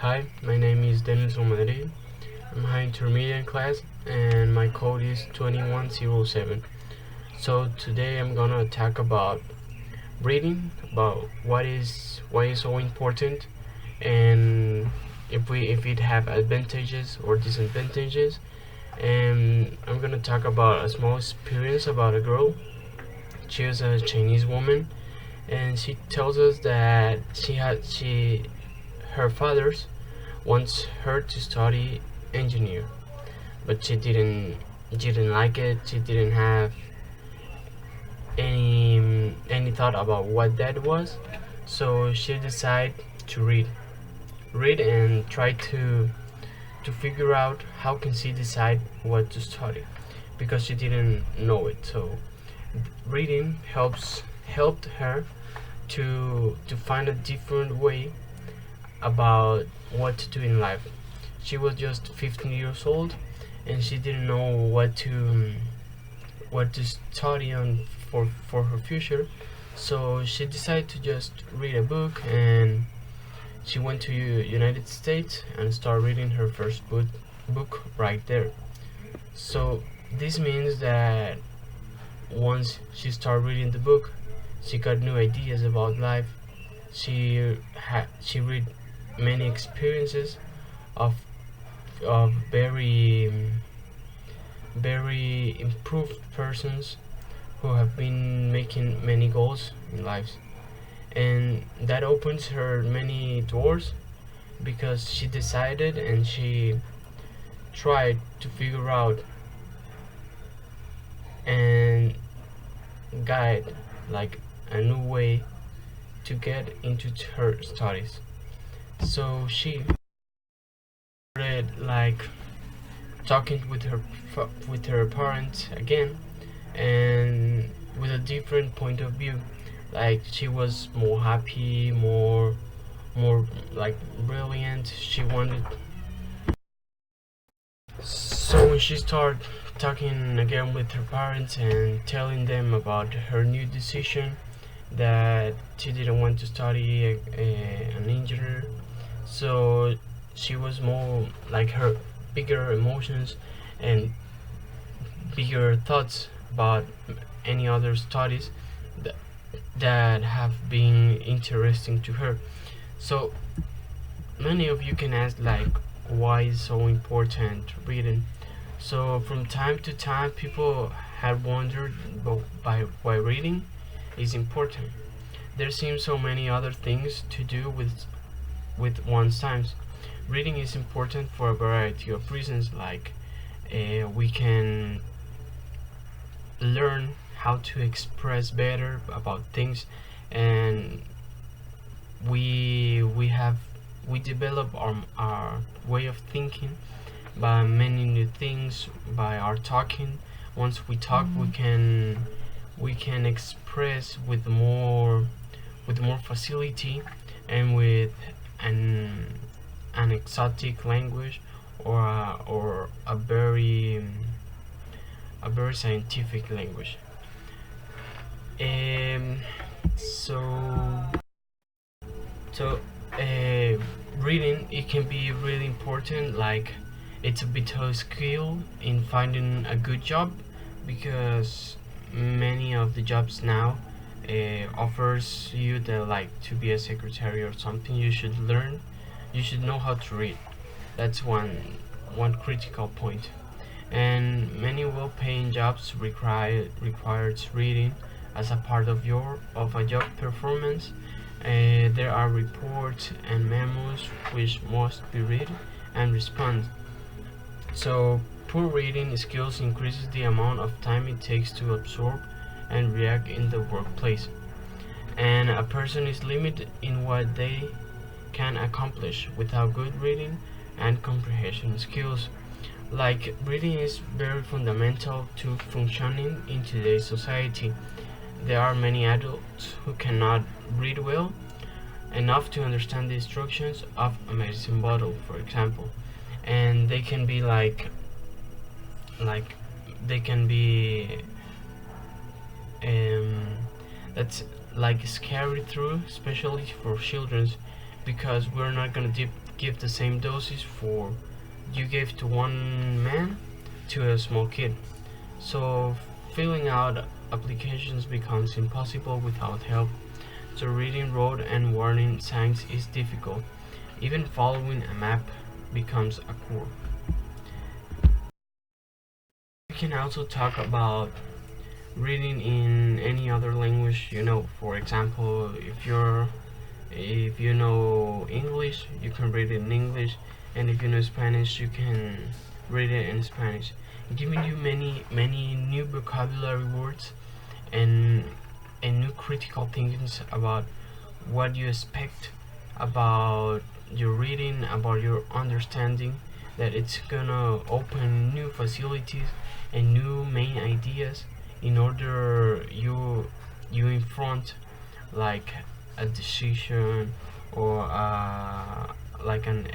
Hi, my name is Denilson Madrid. I'm high intermediate class and my code is 2107. So today I'm gonna talk about reading, about why is so important, and if it have advantages or disadvantages. And I'm gonna talk about a small experience about a girl. She is a Chinese woman, and she tells us that she her father's wants her to study engineer, but she didn't like it. She didn't have any thought about what that was, so she decided to read and try to figure out how can she decide what to study, because she didn't know it. So reading helped her to find a different way about what to do in life. She was just 15 years old, and she didn't know what to study on for her future. So she decided to just read a book, and she went to United States and started reading her first book right there. So this means that once she started reading the book, she got new ideas about life. She read many experiences of very improved persons who have been making many goals in life, and that opens her many doors, because she decided and she tried to figure out and guide like a new way to get into her studies. So she started like talking with her parents again, and with a different point of view. Like she was more happy, more like brilliant. She wanted. So when she started talking again with her parents and telling them about her new decision, that she didn't want to study an engineer, so she was more like her bigger emotions and bigger thoughts about any other studies that, that have been interesting to her. So many of you can ask like, why is so important reading? So from time to time people have wondered by why reading is important. There seems so many other things to do with one's times. Reading is important for a variety of reasons, like we can learn how to express better about things, and we develop our way of thinking by many new things by our talking. Once we talk, we can express with more facility, and with an an exotic language, or a very scientific language. Um, so so reading, it can be really important. Like it's a bit of skill in finding a good job, because many of the jobs now offers you the like to be a secretary or something. You should know how to read. That's one critical point. And many well-paying jobs requires reading as a part of a job performance. There are reports and memos which must be read and respond. So poor reading skills increases the amount of time it takes to absorb and react in the workplace, and a person is limited in what they can accomplish without good reading and comprehension skills. Like reading is very fundamental to functioning in today's society. There are many adults who cannot read well enough to understand the instructions of a medicine bottle, for example, and they can be like they can be um, that's like scary through, especially for children, because we're not gonna give the same doses for you gave to one man to a small kid. So filling out applications becomes impossible without help. So reading road and warning signs is difficult. Even following a map becomes a chore. We can also talk about reading in any other language. For example, if you know English, you can read it in English, and if you know Spanish, you can read it in Spanish, giving you many new vocabulary words and new critical thinkings about what you expect about your reading, about your understanding, that it's gonna open new facilities and new main ideas in order you in front like a decision or like an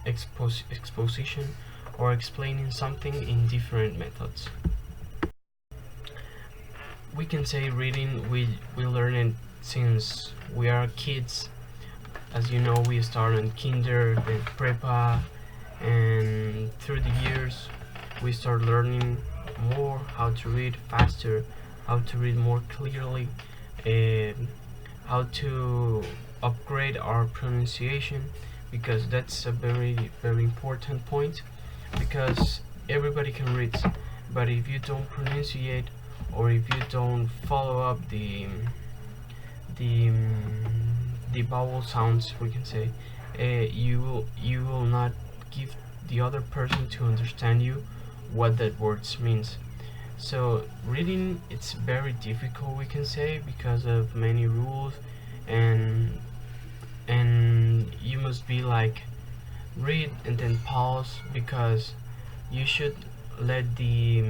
exposition or explaining something in different methods. We can say reading we learn it since we are kids. As you know, we start in kinder, then prepa, and through the years we start learning more how to read faster, how to read more clearly, and how to upgrade our pronunciation, because that's a very important point, because everybody can read, but if you don't pronunciate or if you don't follow up the the vowel sounds, we can say, you will not give the other person to understand you what that words means. So reading, it's very difficult, we can say, because of many rules, and you must be like read and then pause, because you should let the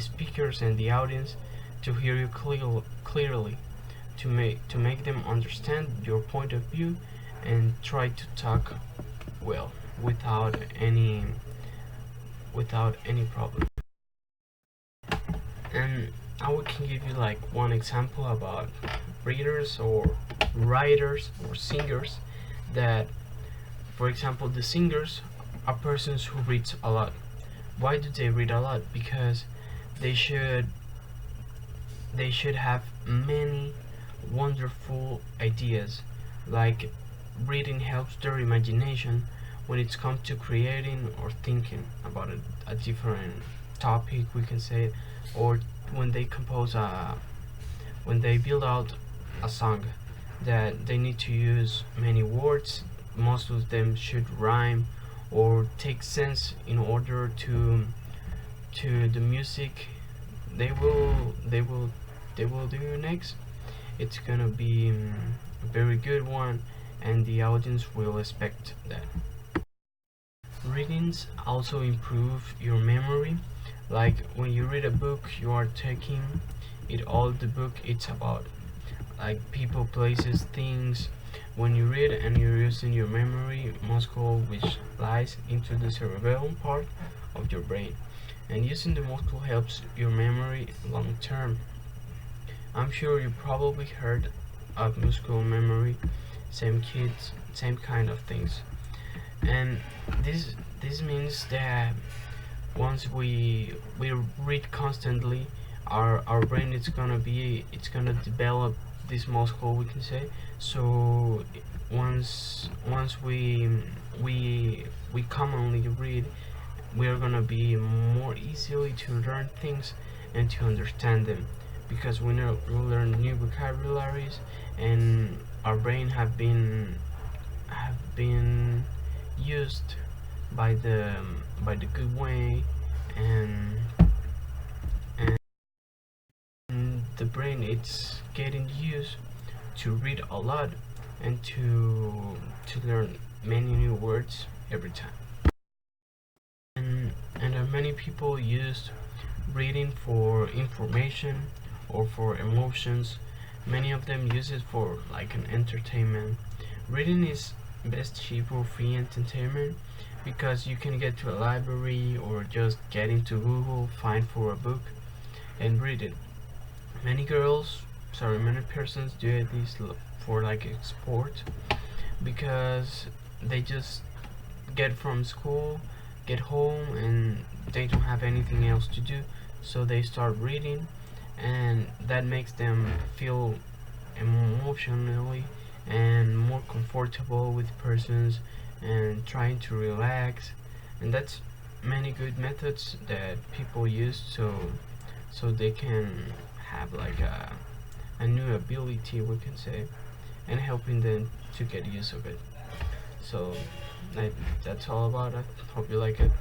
speakers and the audience to hear you clearly, to make them understand your point of view, and try to talk well without any problem. And I can give you like one example about readers or writers or singers, that for example the singers are persons who read a lot. Why do they read a lot? Because they should have many wonderful ideas. Like reading helps their imagination when it's come to creating or thinking about a different topic, we can say, or when they compose when they build out a song that they need to use many words. Most of them should rhyme or take sense in order to the music they will do next. It's gonna be a very good one, and the audience will expect that. Readings also improve your memory. Like when you read a book, you are taking it all the book it's about, like people, places, things. When you read and you're using your memory muscle, which lies into the cerebellum part of your brain, and using the muscle helps your memory long term. I'm sure you probably heard of muscle memory, same kids, same kind of things. And this means that once we read constantly, our brain is gonna develop this muscle, we can say. So once we commonly read, we are gonna be more easily to learn things and to understand them, because we learn new vocabularies, and our brain have been used by the good way, and the brain, it's getting used to read a lot and to learn many new words every time. And many people use reading for information or for emotions. Many of them use it for like an entertainment. Reading is best cheap or free entertainment, because you can get to a library or just get into Google, find for a book and read it. Many persons do this for like a sport, because they just get from school, get home, and they don't have anything else to do, so they start reading, and that makes them feel emotionally and more comfortable with persons and trying to relax. And that's many good methods that people use, so they can have like a new ability, we can say, and helping them to get use of it. So that's all about it. Hope you like it.